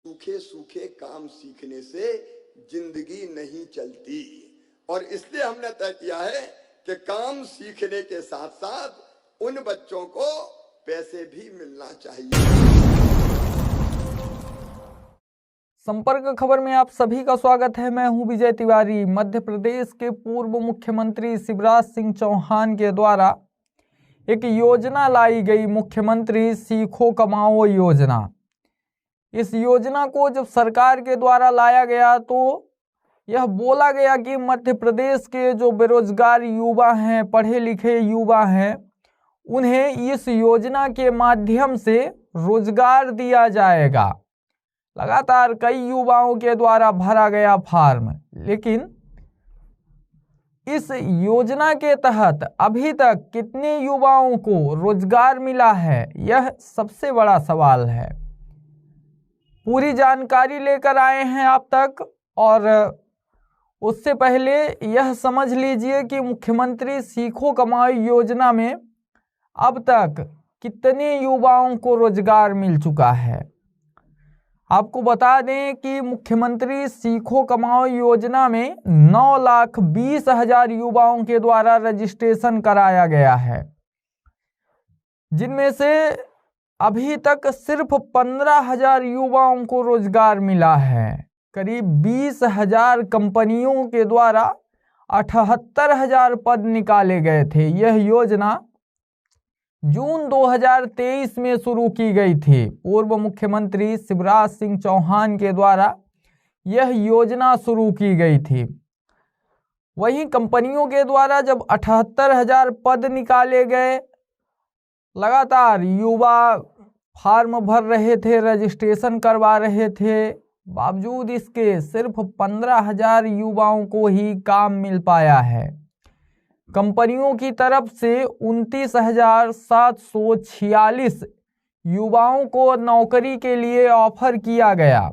सूखे सूखे काम सीखने से जिंदगी नहीं चलती, और इसलिए हमने तय किया है कि काम सीखने के साथ साथ उन बच्चों को पैसे भी मिलना चाहिए। संपर्क खबर में आप सभी का स्वागत है। मैं हूं विजय तिवारी। मध्य प्रदेश के पूर्व मुख्यमंत्री शिवराज सिंह चौहान के द्वारा एक योजना लाई गई, मुख्यमंत्री सीखो कमाओ योजना। इस योजना को जब सरकार के द्वारा लाया गया तो यह बोला गया कि मध्य प्रदेश के जो बेरोजगार युवा हैं, पढ़े लिखे युवा हैं, उन्हें इस योजना के माध्यम से रोजगार दिया जाएगा। लगातार कई युवाओं के द्वारा भरा गया फॉर्म, लेकिन इस योजना के तहत अभी तक कितने युवाओं को रोजगार मिला है, यह सबसे बड़ा सवाल है। पूरी जानकारी लेकर आए हैं आप तक, और उससे पहले यह समझ लीजिए कि मुख्यमंत्री सीखो कमाओ योजना में अब तक कितने युवाओं को रोजगार मिल चुका है। आपको बता दें कि मुख्यमंत्री सीखो कमाओ योजना में 9,20,000 युवाओं के द्वारा रजिस्ट्रेशन कराया गया है, जिनमें से अभी तक सिर्फ 15,000 युवाओं को रोजगार मिला है। करीब 20,000 कंपनियों के द्वारा 78,000 पद निकाले गए थे। यह योजना जून 2023 में शुरू की गई थी। पूर्व मुख्यमंत्री शिवराज सिंह चौहान के द्वारा यह योजना शुरू की गई थी। वहीं कंपनियों के द्वारा जब 78,000 पद निकाले गए, लगातार युवा फॉर्म भर रहे थे, रजिस्ट्रेशन करवा रहे थे, बावजूद इसके सिर्फ 15,000 युवाओं को ही काम मिल पाया है। कंपनियों की तरफ से 29,746 युवाओं को नौकरी के लिए ऑफर किया गया।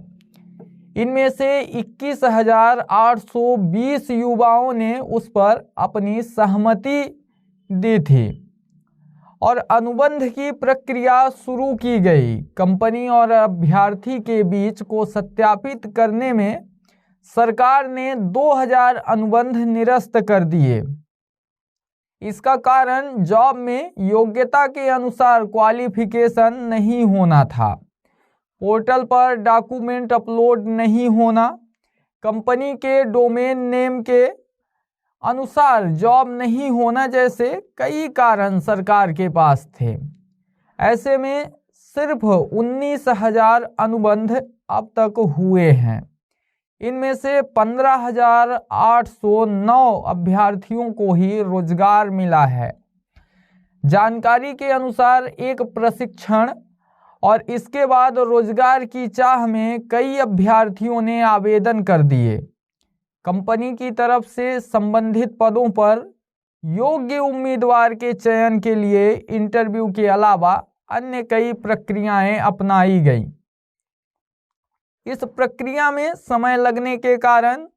इनमें से 21,820 युवाओं ने उस पर अपनी सहमति दी थी और अनुबंध की प्रक्रिया शुरू की गई। कंपनी और अभ्यर्थी के बीच को सत्यापित करने में सरकार ने 2,000 अनुबंध निरस्त कर दिए। इसका कारण जॉब में योग्यता के अनुसार क्वालिफिकेशन नहीं होना था, पोर्टल पर डॉक्यूमेंट अपलोड नहीं होना, कंपनी के डोमेन नेम के अनुसार जॉब नहीं होना, जैसे कई कारण सरकार के पास थे। ऐसे में सिर्फ 19,000 अनुबंध अब तक हुए हैं। इनमें से 15,809 अभ्यर्थियों को ही रोजगार मिला है। जानकारी के अनुसार एक प्रशिक्षण और इसके बाद रोजगार की चाह में कई अभ्यर्थियों ने आवेदन कर दिए। कंपनी की तरफ से संबंधित पदों पर योग्य उम्मीदवार के चयन के लिए इंटरव्यू के अलावा अन्य कई प्रक्रियाएं अपनाई गई। इस प्रक्रिया में समय लगने के कारण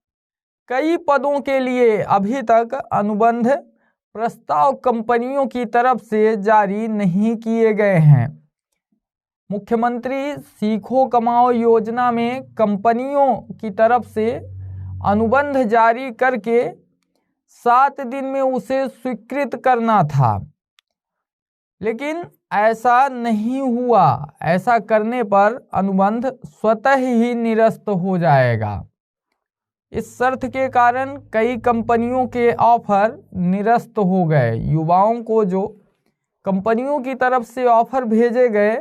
कई पदों के लिए अभी तक अनुबंध प्रस्ताव कंपनियों की तरफ से जारी नहीं किए गए हैं। मुख्यमंत्री सीखो कमाओ योजना में कंपनियों की तरफ से अनुबंध जारी करके 7 दिन में उसे स्वीकृत करना था, लेकिन ऐसा नहीं हुआ। ऐसा करने पर अनुबंध स्वतः ही निरस्त हो जाएगा। इस शर्त के कारण कई कंपनियों के ऑफर निरस्त हो गए। युवाओं को जो कंपनियों की तरफ से ऑफर भेजे गए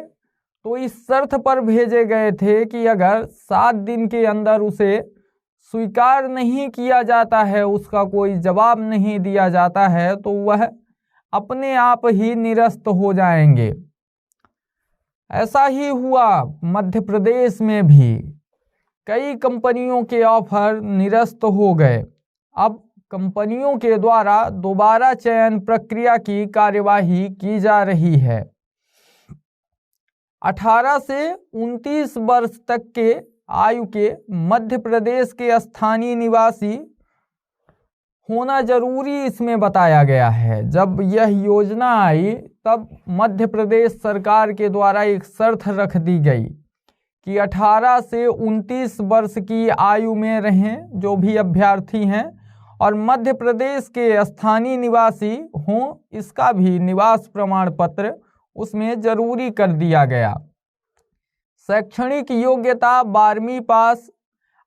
तो इस शर्त पर भेजे गए थे कि अगर 7 दिन के अंदर उसे स्वीकार नहीं किया जाता है, उसका कोई जवाब नहीं दिया जाता है, तो वह अपने आप ही निरस्त हो जाएंगे। ऐसा ही हुआ मध्य प्रदेश में भी। कई कंपनियों के ऑफर निरस्त हो गए। अब कंपनियों के द्वारा दोबारा चयन प्रक्रिया की कार्यवाही की जा रही है। 18 से 29 वर्ष तक के आयु के मध्य प्रदेश के स्थानीय निवासी होना जरूरी इसमें बताया गया है। जब यह योजना आई तब मध्य प्रदेश सरकार के द्वारा एक शर्त रख दी गई कि 18 से 29 वर्ष की आयु में रहें जो भी अभ्यर्थी हैं और मध्य प्रदेश के स्थानीय निवासी हों, इसका भी निवास प्रमाण पत्र उसमें जरूरी कर दिया गया। शैक्षणिक योग्यता 12वीं पास,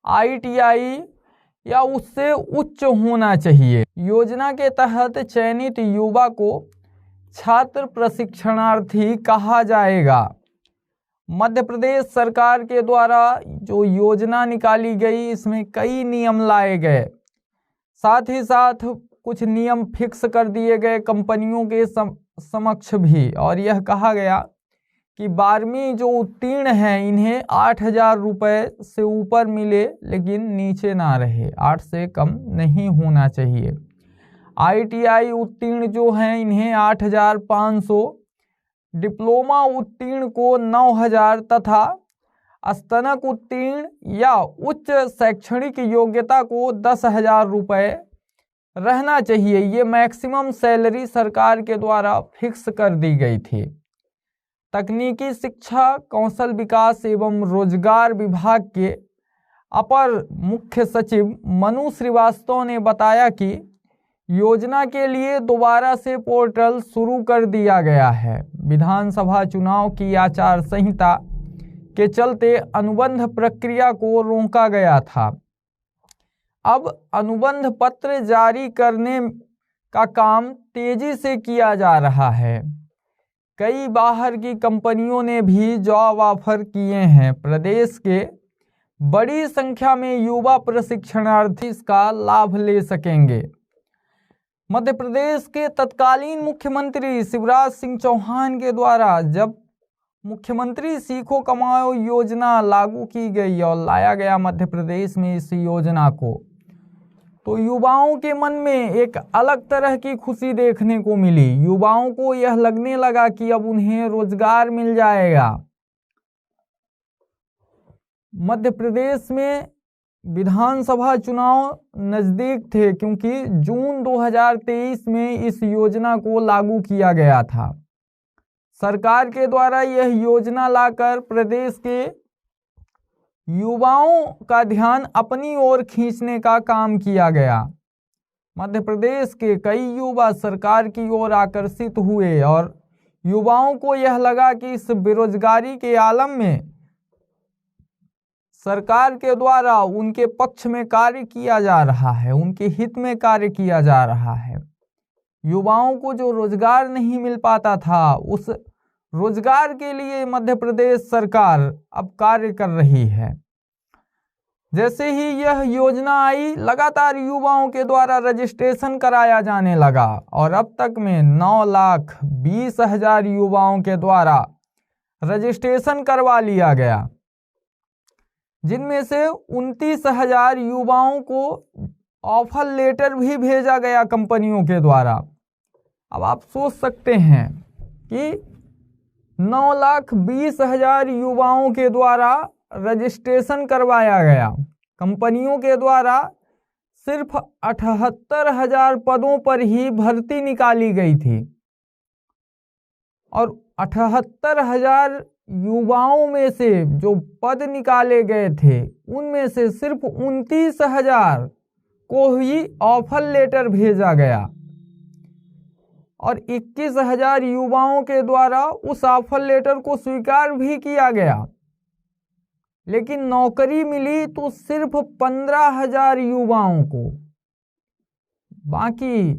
ITI या उससे उच्च होना चाहिए। योजना के तहत चयनित युवा को छात्र प्रशिक्षणार्थी कहा जाएगा। मध्य प्रदेश सरकार के द्वारा जो योजना निकाली गई, इसमें कई नियम लाए गए, साथ ही साथ कुछ नियम फिक्स कर दिए गए कंपनियों के समक्ष भी, और यह कहा गया कि 12वीं जो उत्तीर्ण हैं इन्हें 8,000 रुपये से ऊपर मिले, लेकिन नीचे ना रहे, 8 से कम नहीं होना चाहिए। ITI उत्तीर्ण जो हैं इन्हें 8,500, डिप्लोमा उत्तीर्ण को 9,000 तथा स्नातक उत्तीर्ण या उच्च शैक्षणिक योग्यता को 10,000 रुपये रहना चाहिए। ये मैक्सिमम सैलरी सरकार के द्वारा फिक्स कर दी गई थी। तकनीकी शिक्षा, कौशल विकास एवं रोजगार विभाग के अपर मुख्य सचिव मनु श्रीवास्तव ने बताया कि योजना के लिए दोबारा से पोर्टल शुरू कर दिया गया है। विधानसभा चुनाव की आचार संहिता के चलते अनुबंध प्रक्रिया को रोका गया था। अब अनुबंध पत्र जारी करने का काम तेजी से किया जा रहा है। कई बाहर की कंपनियों ने भी जॉब ऑफर किए हैं। प्रदेश के बड़ी संख्या में युवा प्रशिक्षणार्थी इसका लाभ ले सकेंगे। मध्य प्रदेश के तत्कालीन मुख्यमंत्री शिवराज सिंह चौहान के द्वारा जब मुख्यमंत्री सीखो कमाओ योजना लागू की गई और लाया गया मध्य प्रदेश में इस योजना को, तो युवाओं के मन में एक अलग तरह की खुशी देखने को मिली। युवाओं को यह लगने लगा कि अब उन्हें रोजगार मिल जाएगा। मध्य प्रदेश में विधानसभा चुनाव नजदीक थे, क्योंकि जून 2023 में इस योजना को लागू किया गया था। सरकार के द्वारा यह योजना लाकर प्रदेश के युवाओं का ध्यान अपनी ओर खींचने का काम किया गया। मध्य प्रदेश के कई युवा सरकार की ओर आकर्षित हुए और युवाओं को यह लगा कि इस बेरोजगारी के आलम में सरकार के द्वारा उनके पक्ष में कार्य किया जा रहा है, उनके हित में कार्य किया जा रहा है। युवाओं को जो रोजगार नहीं मिल पाता था, उस रोजगार के लिए मध्य प्रदेश सरकार अब कार्य कर रही है। जैसे ही यह योजना आई, लगातार युवाओं के द्वारा रजिस्ट्रेशन कराया जाने लगा और अब तक में 9,20,000 युवाओं के द्वारा रजिस्ट्रेशन करवा लिया गया, जिनमें से 29,000 युवाओं को ऑफर लेटर भी भेजा गया कंपनियों के द्वारा। अब आप सोच सकते हैं कि 9,20,000 युवाओं के द्वारा रजिस्ट्रेशन करवाया गया। कंपनियों के द्वारा सिर्फ 78,000 पदों पर ही भर्ती निकाली गई थी और 78,000 युवाओं में से जो पद निकाले गए थे, उनमें से सिर्फ 29,000 को ही ऑफर लेटर भेजा गया और 21,000 युवाओं के द्वारा उस ऑफर लेटर को स्वीकार भी किया गया। लेकिन नौकरी मिली तो सिर्फ 15,000 युवाओं को, बाकी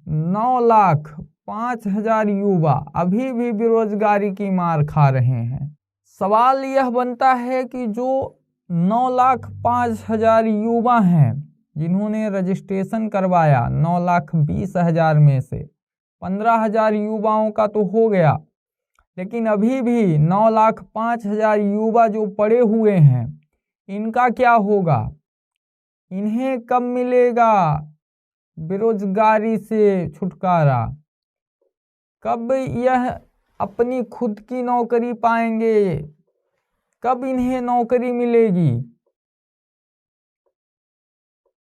9,05,000 युवा अभी भी बेरोजगारी की मार खा रहे हैं। सवाल यह बनता है कि जो 9,05,000 युवा हैं जिन्होंने रजिस्ट्रेशन करवाया, 9,20,000 में से 15,000 युवाओं का तो हो गया, लेकिन अभी भी 9,05,000 युवा जो पड़े हुए हैं, इनका क्या होगा? इन्हें कब मिलेगा बेरोजगारी से छुटकारा? कब यह अपनी खुद की नौकरी पाएंगे? कब इन्हें नौकरी मिलेगी?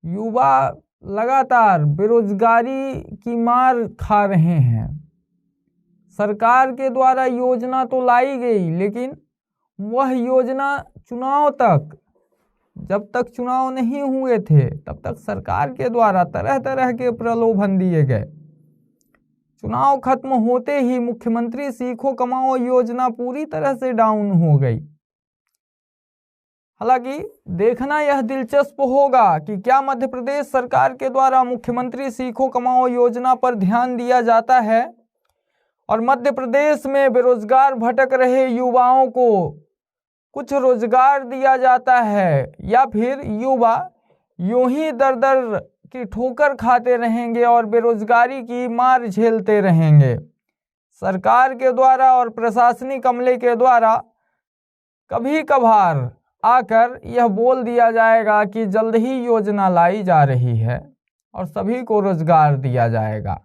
युवा लगातार बेरोजगारी की मार खा रहे हैं। सरकार के द्वारा योजना तो लाई गई, लेकिन वह योजना चुनाव तक, जब तक चुनाव नहीं हुए थे तब तक सरकार के द्वारा तरह तरह के प्रलोभन दिए गए। चुनाव खत्म होते ही मुख्यमंत्री सीखो कमाओ योजना पूरी तरह से डाउन हो गई। हालांकि देखना यह दिलचस्प होगा कि क्या मध्य प्रदेश सरकार के द्वारा मुख्यमंत्री सीखो कमाओ योजना पर ध्यान दिया जाता है और मध्य प्रदेश में बेरोजगार भटक रहे युवाओं को कुछ रोजगार दिया जाता है, या फिर युवा यूं ही दर दर की ठोकर खाते रहेंगे और बेरोजगारी की मार झेलते रहेंगे। सरकार के द्वारा और प्रशासनिक अमले के द्वारा कभी कभार आकर यह बोल दिया जाएगा कि जल्द ही योजना लाई जा रही है और सभी को रोजगार दिया जाएगा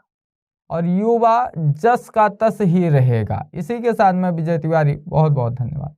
और युवा जस का तस ही रहेगा। इसी के साथ मैं विजय तिवारी, बहुत बहुत धन्यवाद।